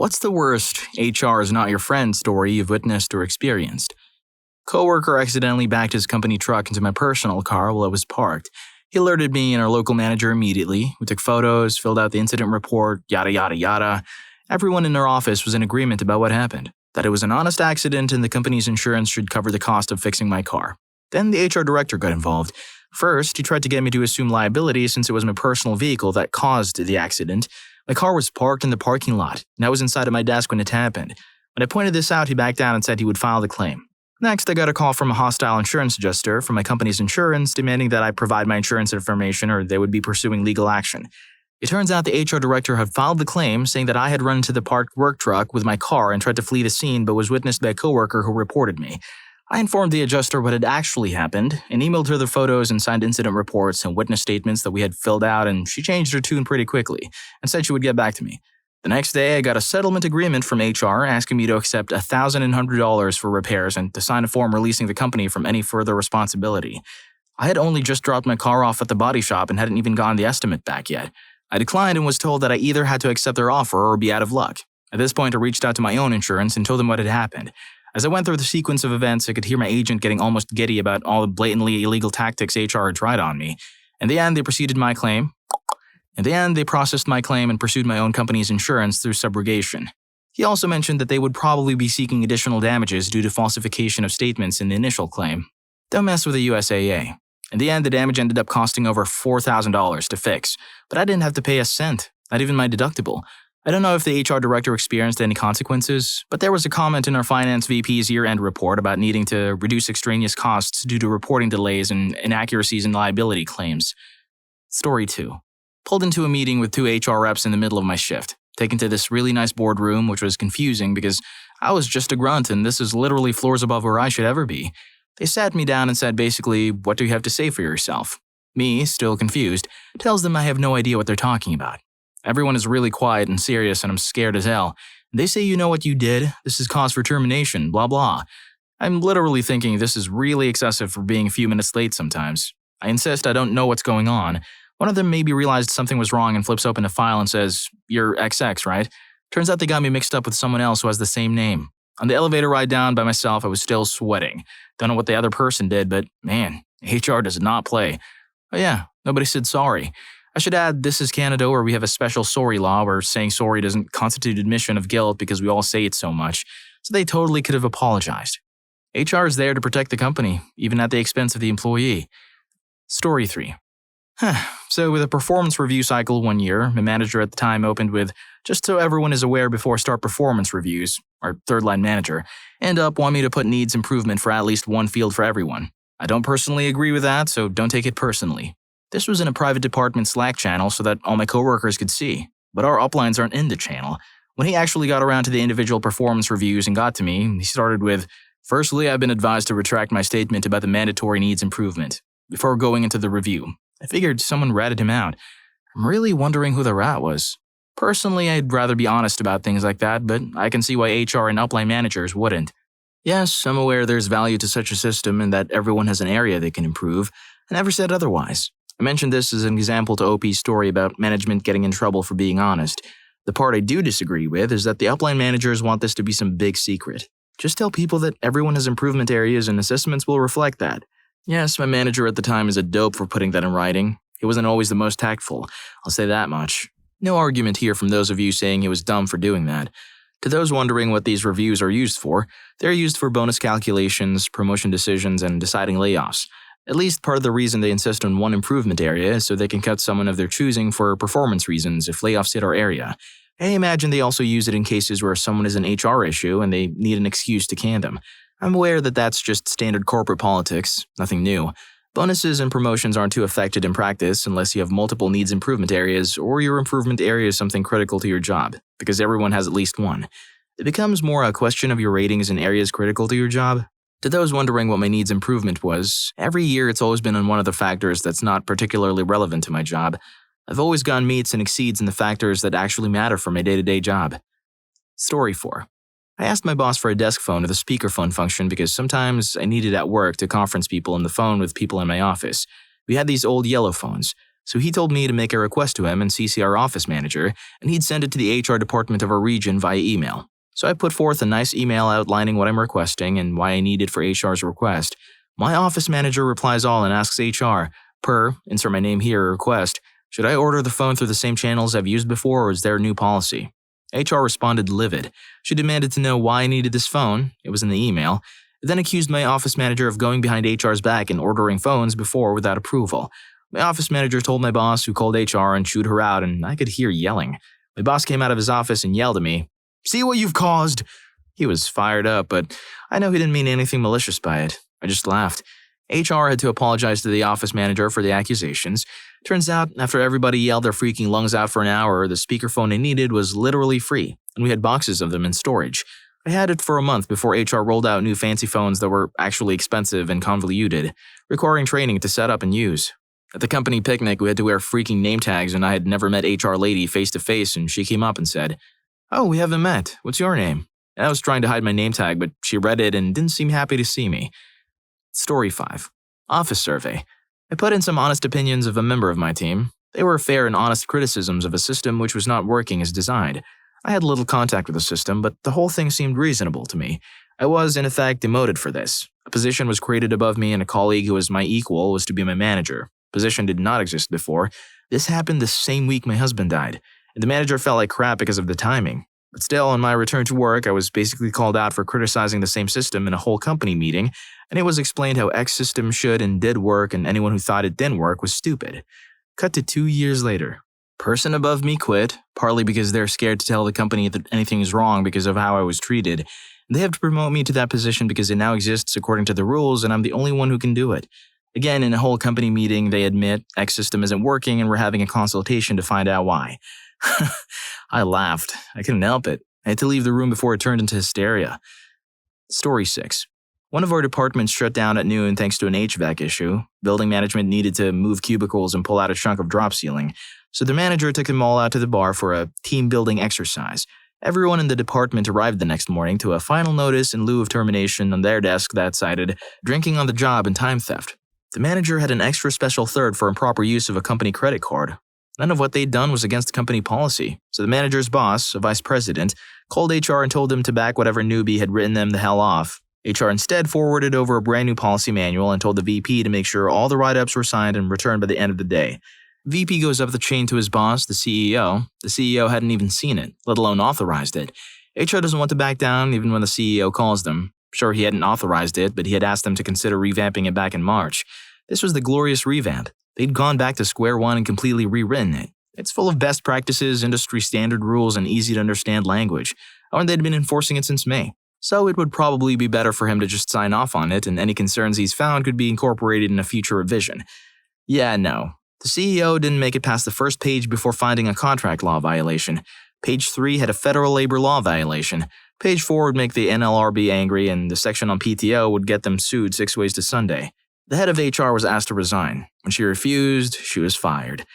What's the worst HR is not your friend story you've witnessed or experienced? Coworker accidentally backed his company truck into my personal car while it was parked. He alerted me and our local manager immediately. We took photos, filled out the incident report, yada yada yada. Everyone in our office was in agreement about what happened, that it was an honest accident and the company's insurance should cover the cost of fixing my car. Then the HR director got involved. First, he tried to get me to assume liability since it was my personal vehicle that caused the accident. My car was parked in the parking lot, and I was inside of my desk when it happened. When I pointed this out, he backed down and said he would file the claim. Next, I got a call from a hostile insurance adjuster from my company's insurance demanding that I provide my insurance information or they would be pursuing legal action. It turns out the HR director had filed the claim saying that I had run into the parked work truck with my car and tried to flee the scene but was witnessed by a coworker who reported me. I informed the adjuster what had actually happened and emailed her the photos and signed incident reports and witness statements that we had filled out, and she changed her tune pretty quickly and said she would get back to me. The next day, I got a settlement agreement from HR asking me to accept $1,100 for repairs and to sign a form releasing the company from any further responsibility. I had only just dropped my car off at the body shop and hadn't even gotten the estimate back yet. I declined and was told that I either had to accept their offer or be out of luck. At this point, I reached out to my own insurance and told them what had happened. As I went through the sequence of events, I could hear my agent getting almost giddy about all the blatantly illegal tactics HR had tried on me. In the end, they processed my claim and pursued my own company's insurance through subrogation. He also mentioned that they would probably be seeking additional damages due to falsification of statements in the initial claim. Don't mess with the USAA. In the end, the damage ended up costing over $4,000 to fix, but I didn't have to pay a cent, not even my deductible. I don't know if the HR director experienced any consequences, but there was a comment in our finance VP's year-end report about needing to reduce extraneous costs due to reporting delays and inaccuracies in liability claims. Story 2. Pulled into a meeting with 2 HR reps in the middle of my shift, taken to this really nice boardroom, which was confusing because I was just a grunt and this is literally floors above where I should ever be. They sat me down and said basically, "What do you have to say for yourself?" Me, still confused, tells them I have no idea what they're talking about. Everyone is really quiet and serious and I'm scared as hell. They say, "You know what you did? This is cause for termination, blah blah." I'm literally thinking this is really excessive for being a few minutes late sometimes. I insist I don't know what's going on. One of them maybe realized something was wrong and flips open a file and says, "You're XX, right?" Turns out they got me mixed up with someone else who has the same name. On the elevator ride down by myself, I was still sweating. Don't know what the other person did, but man, HR does not play. Oh yeah, nobody said sorry. I should add, this is Canada where we have a special sorry law where saying sorry doesn't constitute admission of guilt because we all say it so much, so they totally could have apologized. HR is there to protect the company, even at the expense of the employee. Story 3. So with a performance review cycle 1 year, my manager at the time opened with, "Just so everyone is aware before start performance reviews," our third-line manager, "end up want me to put needs improvement for at least one field for everyone. I don't personally agree with that, so don't take it personally." This was in a private department Slack channel so that all my coworkers could see, but our uplines aren't in the channel. When he actually got around to the individual performance reviews and got to me, he started with, "Firstly, I've been advised to retract my statement about the mandatory needs improvement," before going into the review. I figured someone ratted him out. I'm really wondering who the rat was. Personally, I'd rather be honest about things like that, but I can see why HR and upline managers wouldn't. Yes, I'm aware there's value to such a system and that everyone has an area they can improve. I never said otherwise. I mentioned this as an example to OP's story about management getting in trouble for being honest. The part I do disagree with is that the upline managers want this to be some big secret. Just tell people that everyone has improvement areas and assessments will reflect that. Yes, my manager at the time is a dope for putting that in writing. He wasn't always the most tactful, I'll say that much. No argument here from those of you saying he was dumb for doing that. To those wondering what these reviews are used for, they're used for bonus calculations, promotion decisions, and deciding layoffs. At least part of the reason they insist on one improvement area is so they can cut someone of their choosing for performance reasons if layoffs hit our area. I imagine they also use it in cases where someone is an HR issue and they need an excuse to can them. I'm aware that that's just standard corporate politics, nothing new. Bonuses and promotions aren't too affected in practice unless you have multiple needs improvement areas or your improvement area is something critical to your job, because everyone has at least one. It becomes more a question of your ratings in areas critical to your job. To those wondering what my needs improvement was, every year it's always been on one of the factors that's not particularly relevant to my job. I've always gone meets and exceeds in the factors that actually matter for my day-to-day job. Story 4. I asked my boss for a desk phone with a speakerphone function because sometimes I need it at work to conference people on the phone with people in my office. We had these old yellow phones. So he told me to make a request to him and CC our office manager, and he'd send it to the HR department of our region via email. So I put forth a nice email outlining what I'm requesting and why I need it for HR's request. My office manager replies all and asks HR, insert my name here, request, should I order the phone through the same channels I've used before or is there a new policy? HR responded livid. She demanded to know why I needed this phone, it was in the email, then accused my office manager of going behind HR's back and ordering phones before without approval. My office manager told my boss, who called HR and chewed her out, and I could hear yelling. My boss came out of his office and yelled at me, "See what you've caused?" He was fired up, but I know he didn't mean anything malicious by it. I just laughed. HR had to apologize to the office manager for the accusations. Turns out, after everybody yelled their freaking lungs out for an hour, the speakerphone I needed was literally free, and we had boxes of them in storage. I had it for a month before HR rolled out new fancy phones that were actually expensive and convoluted, requiring training to set up and use. At the company picnic, we had to wear freaking name tags, and I had never met HR lady face to face, and she came up and said, "Oh, we haven't met. What's your name?" And I was trying to hide my name tag, but she read it and didn't seem happy to see me. Story 5. Office survey. I put in some honest opinions of a member of my team. They were fair and honest criticisms of a system which was not working as designed. I had little contact with the system, but the whole thing seemed reasonable to me. I was, in effect, demoted for this. A position was created above me and a colleague who was my equal was to be my manager. Position did not exist before. This happened the same week my husband died, and the manager felt like crap because of the timing. But still, on my return to work, I was basically called out for criticizing the same system in a whole company meeting, and it was explained how X system should and did work, and anyone who thought it didn't work was stupid. Cut to 2 years later. Person above me quit, partly because they're scared to tell the company that anything is wrong because of how I was treated. They have to promote me to that position because it now exists according to the rules, and I'm the only one who can do it. Again, in a whole company meeting, they admit X system isn't working and we're having a consultation to find out why. I laughed. I couldn't help it. I had to leave the room before it turned into hysteria. Story 6. One of our departments shut down at noon thanks to an HVAC issue. Building management needed to move cubicles and pull out a chunk of drop ceiling, so the manager took them all out to the bar for a team-building exercise. Everyone in the department arrived the next morning to a final notice in lieu of termination on their desk that cited drinking on the job and time theft. The manager had an extra special third for improper use of a company credit card. None of what they'd done was against company policy, so the manager's boss, a vice president, called HR and told them to back whatever newbie had written them the hell off. HR instead forwarded over a brand new policy manual and told the VP to make sure all the write-ups were signed and returned by the end of the day. VP goes up the chain to his boss, the CEO. The CEO hadn't even seen it, let alone authorized it. HR doesn't want to back down even when the CEO calls them. Sure, he hadn't authorized it, but he had asked them to consider revamping it back in March. This was the glorious revamp. They'd gone back to square one and completely rewritten it. It's full of best practices, industry standard rules, and easy-to-understand language. And they'd been enforcing it since May. So it would probably be better for him to just sign off on it, and any concerns he's found could be incorporated in a future revision. Yeah, no. The CEO didn't make it past the first page before finding a contract law violation. Page 3 had a federal labor law violation. Page 4 would make the NLRB angry, and the section on PTO would get them sued 6 ways to Sunday. The head of HR was asked to resign. When she refused, she was fired.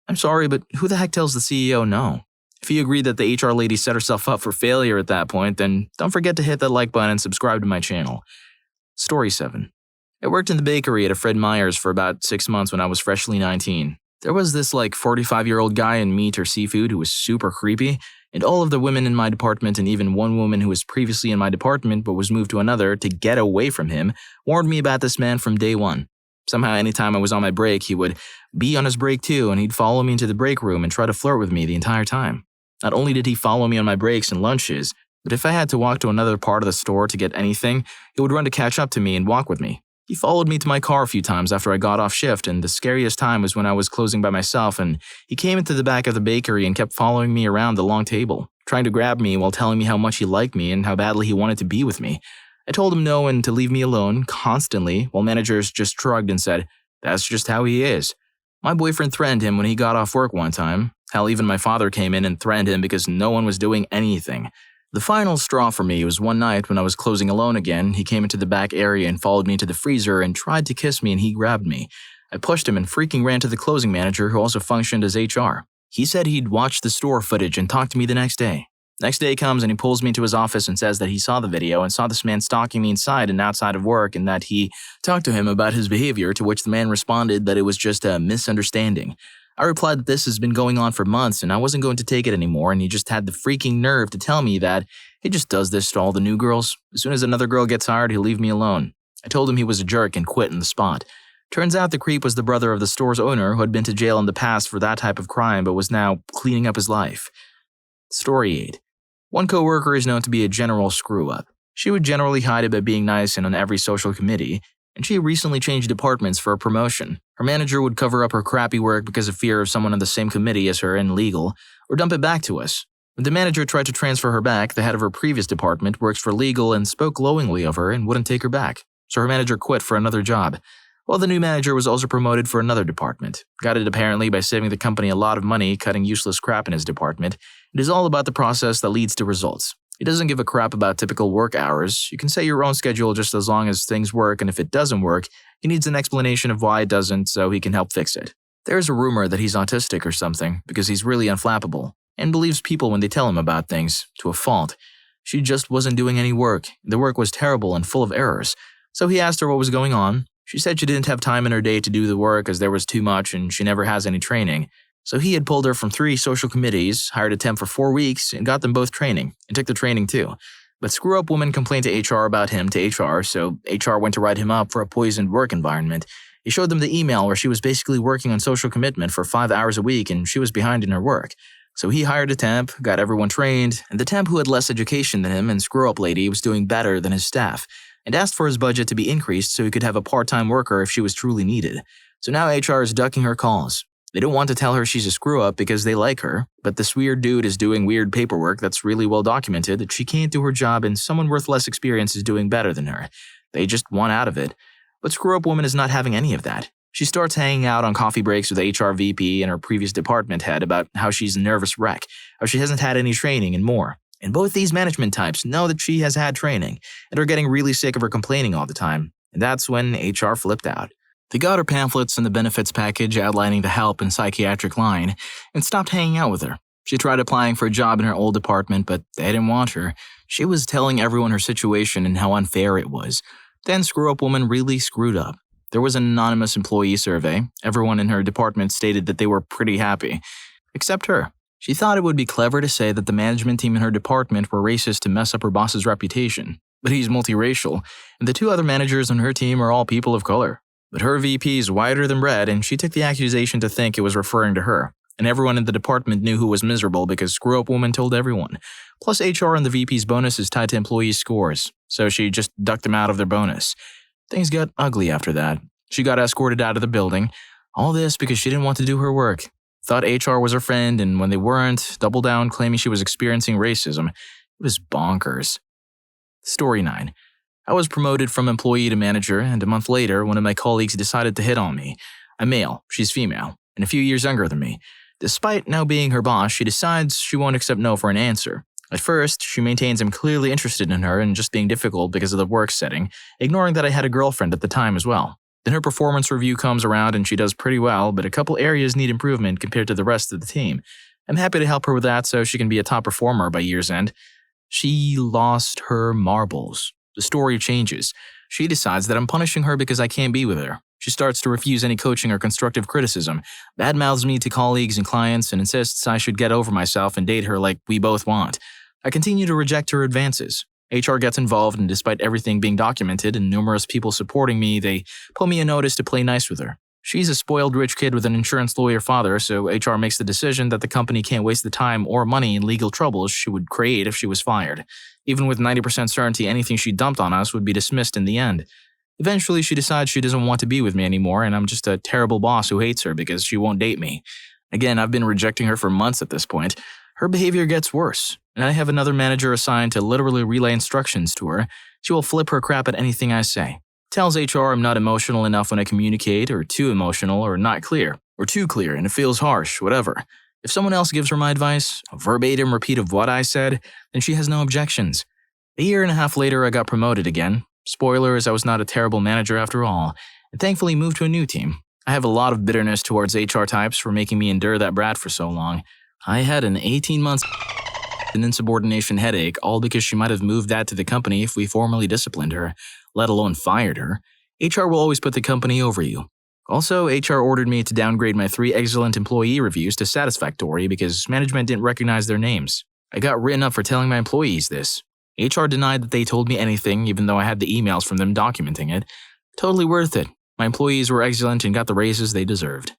I'm sorry, but who the heck tells the CEO no? If you agree that the HR lady set herself up for failure at that point, then don't forget to hit that like button and subscribe to my channel. Story 7. I worked in the bakery at a Fred Meyer's for about 6 months when I was freshly 19. There was this 45-year-old guy in meat or seafood who was super creepy, and all of the women in my department and even one woman who was previously in my department but was moved to another to get away from him warned me about this man from day one. Somehow anytime I was on my break, he would be on his break too, and he'd follow me into the break room and try to flirt with me the entire time. Not only did he follow me on my breaks and lunches, but if I had to walk to another part of the store to get anything, he would run to catch up to me and walk with me. He followed me to my car a few times after I got off shift, and the scariest time was when I was closing by myself and he came into the back of the bakery and kept following me around the long table, trying to grab me while telling me how much he liked me and how badly he wanted to be with me. I told him no and to leave me alone constantly, while managers just shrugged and said, "That's just how he is." My boyfriend threatened him when he got off work one time. Hell, even my father came in and threatened him because no one was doing anything. The final straw for me was one night when I was closing alone again. He came into the back area and followed me to the freezer and tried to kiss me, and he grabbed me. I pushed him and freaking ran to the closing manager who also functioned as HR. He said he'd watched the store footage and talked to me the next day. Next day comes and he pulls me into his office and says that he saw the video and saw this man stalking me inside and outside of work and that he talked to him about his behavior, to which the man responded that it was just a misunderstanding. I replied that this has been going on for months and I wasn't going to take it anymore, and he just had the freaking nerve to tell me that he just does this to all the new girls. As soon as another girl gets hired, he'll leave me alone. I told him he was a jerk and quit on the spot. Turns out the creep was the brother of the store's owner who had been to jail in the past for that type of crime but was now cleaning up his life. Story 8. One coworker is known to be a general screw-up. She would generally hide it by being nice and on every social committee, and she recently changed departments for a promotion. Her manager would cover up her crappy work because of fear of someone on the same committee as her in legal, or dump it back to us. When the manager tried to transfer her back, the head of her previous department works for legal and spoke glowingly of her and wouldn't take her back, so her manager quit for another job. While the new manager was also promoted for another department. Got it apparently by saving the company a lot of money cutting useless crap in his department. It is all about the process that leads to results. He doesn't give a crap about typical work hours. You can set your own schedule just as long as things work, and if it doesn't work, he needs an explanation of why it doesn't so he can help fix it. There's a rumor that he's autistic or something because he's really unflappable and believes people when they tell him about things, to a fault. She just wasn't doing any work. The work was terrible and full of errors. So he asked her what was going on. She said she didn't have time in her day to do the work as there was too much and she never has any training. So he had pulled her from 3 social committees, hired a temp for 4 weeks, and got them both training, and took the training too. But screw-up woman complained to HR about him to HR, so HR went to write him up for a poisoned work environment. He showed them the email where she was basically working on social commitment for 5 hours a week and she was behind in her work. So he hired a temp, got everyone trained, and the temp who had less education than him and screw-up lady was doing better than his staff, and asked for his budget to be increased so he could have a part-time worker if she was truly needed. So now HR is ducking her calls. They don't want to tell her she's a screw-up because they like her, but this weird dude is doing weird paperwork that's really well documented that she can't do her job and someone worth less experience is doing better than her. They just want out of it. But screw-up woman is not having any of that. She starts hanging out on coffee breaks with the HR VP and her previous department head about how she's a nervous wreck, how she hasn't had any training, and more. And both these management types know that she has had training and are getting really sick of her complaining all the time. And that's when HR flipped out. They got her pamphlets and the benefits package outlining the help and psychiatric line and stopped hanging out with her. She tried applying for a job in her old department, but they didn't want her. She was telling everyone her situation and how unfair it was. Then screw-up woman really screwed up. There was an anonymous employee survey. Everyone in her department stated that they were pretty happy, except her. She thought it would be clever to say that the management team in her department were racist to mess up her boss's reputation. But he's multiracial, and the 2 other managers on her team are all people of color. But her VP is whiter than red, and she took the accusation to think it was referring to her. And everyone in the department knew who was miserable because screw-up woman told everyone. Plus HR and the VP's bonus is tied to employees' scores, so she just ducked them out of their bonus. Things got ugly after that. She got escorted out of the building. All this because she didn't want to do her work. Thought HR was her friend, and when they weren't, doubled down claiming she was experiencing racism. It was bonkers. Story 9. I was promoted from employee to manager, and a month later, one of my colleagues decided to hit on me. I'm male, she's female, and a few years younger than me. Despite now being her boss, she decides she won't accept no for an answer. At first, she maintains I'm clearly interested in her and just being difficult because of the work setting, ignoring that I had a girlfriend at the time as well. Then her performance review comes around and she does pretty well, but a couple areas need improvement compared to the rest of the team. I'm happy to help her with that so she can be a top performer by year's end. She lost her marbles. The story changes. She decides that I'm punishing her because I can't be with her. She starts to refuse any coaching or constructive criticism, badmouths me to colleagues and clients, and insists I should get over myself and date her like we both want. I continue to reject her advances. HR gets involved, and despite everything being documented and numerous people supporting me, they pull me a notice to play nice with her. She's a spoiled rich kid with an insurance lawyer father, so HR makes the decision that the company can't waste the time or money in legal troubles she would create if she was fired. Even with 90% certainty anything she dumped on us would be dismissed in the end. Eventually, she decides she doesn't want to be with me anymore, and I'm just a terrible boss who hates her because she won't date me. Again, I've been rejecting her for months at this point. Her behavior gets worse, and I have another manager assigned to literally relay instructions to her. She will flip her crap at anything I say. Tells HR I'm not emotional enough when I communicate, or too emotional, or not clear, or too clear and it feels harsh, whatever. If someone else gives her my advice, a verbatim repeat of what I said, then she has no objections. A year and a half later, I got promoted again. Spoilers, I was not a terrible manager after all, and thankfully moved to a new team. I have a lot of bitterness towards HR types for making me endure that brat for so long. I had an 18-month an insubordination headache, all because she might have moved that to the company if we formally disciplined her, let alone fired her. HR will always put the company over you. Also, HR ordered me to downgrade my 3 excellent employee reviews to satisfactory because management didn't recognize their names. I got written up for telling my employees this. HR denied that they told me anything, even though I had the emails from them documenting it. Totally worth it. My employees were excellent and got the raises they deserved.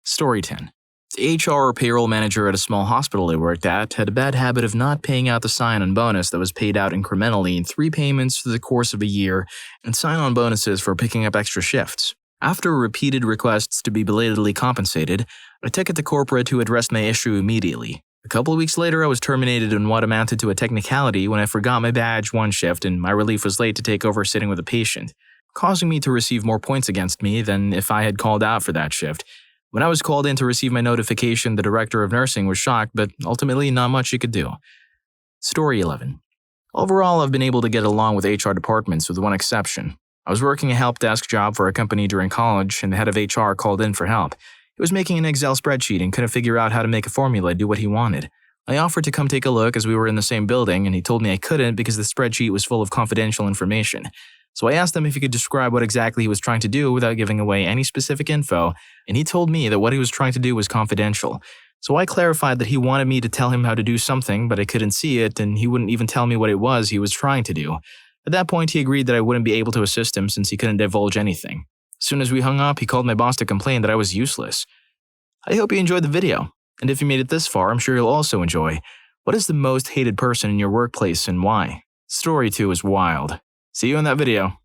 Story 10. The HR or payroll manager at a small hospital I worked at had a bad habit of not paying out the sign-on bonus that was paid out incrementally in 3 payments through the course of a year and sign-on bonuses for picking up extra shifts. After repeated requests to be belatedly compensated, I took it to corporate who addressed my issue immediately. A couple of weeks later, I was terminated in what amounted to a technicality when I forgot my badge one shift and my relief was late to take over sitting with a patient, causing me to receive more points against me than if I had called out for that shift. When I was called in to receive my notification, the director of nursing was shocked, but ultimately not much she could do. Story 11. Overall, I've been able to get along with HR departments with one exception. I was working a help desk job for a company during college, and the head of HR called in for help. He was making an Excel spreadsheet and couldn't figure out how to make a formula do what he wanted. I offered to come take a look as we were in the same building, and he told me I couldn't because the spreadsheet was full of confidential information. So I asked him if he could describe what exactly he was trying to do without giving away any specific info, and he told me that what he was trying to do was confidential. So I clarified that he wanted me to tell him how to do something, but I couldn't see it, and he wouldn't even tell me what it was he was trying to do. At that point, he agreed that I wouldn't be able to assist him since he couldn't divulge anything. As soon as we hung up, he called my boss to complain that I was useless. I hope you enjoyed the video, and if you made it this far, I'm sure you'll also enjoy. What is the most hated person in your workplace and why? Story 2 is wild. See you in that video.